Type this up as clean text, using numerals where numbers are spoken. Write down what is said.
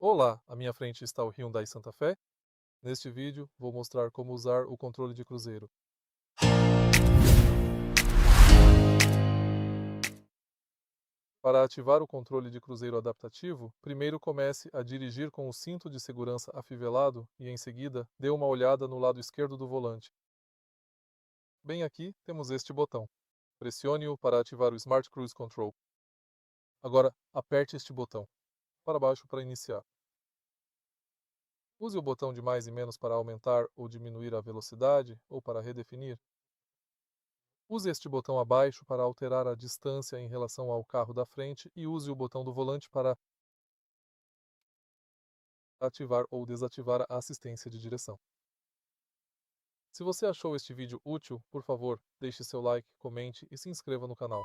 Olá, à minha frente está o Hyundai Santa Fé. Neste vídeo, vou mostrar como usar o controle de cruzeiro. Para ativar o controle de cruzeiro adaptativo, primeiro comece a dirigir com o cinto de segurança afivelado e, em seguida, dê uma olhada no lado esquerdo do volante. Bem aqui, temos este botão. Pressione-o para ativar o Smart Cruise Control. Agora, aperte este botão, para baixo para iniciar. Use o botão de mais e menos para aumentar ou diminuir a velocidade ou para redefinir. Use este botão abaixo para alterar a distância em relação ao carro da frente e use o botão do volante para ativar ou desativar a assistência de direção. Se você achou este vídeo útil, por favor, deixe seu like, comente e se inscreva no canal.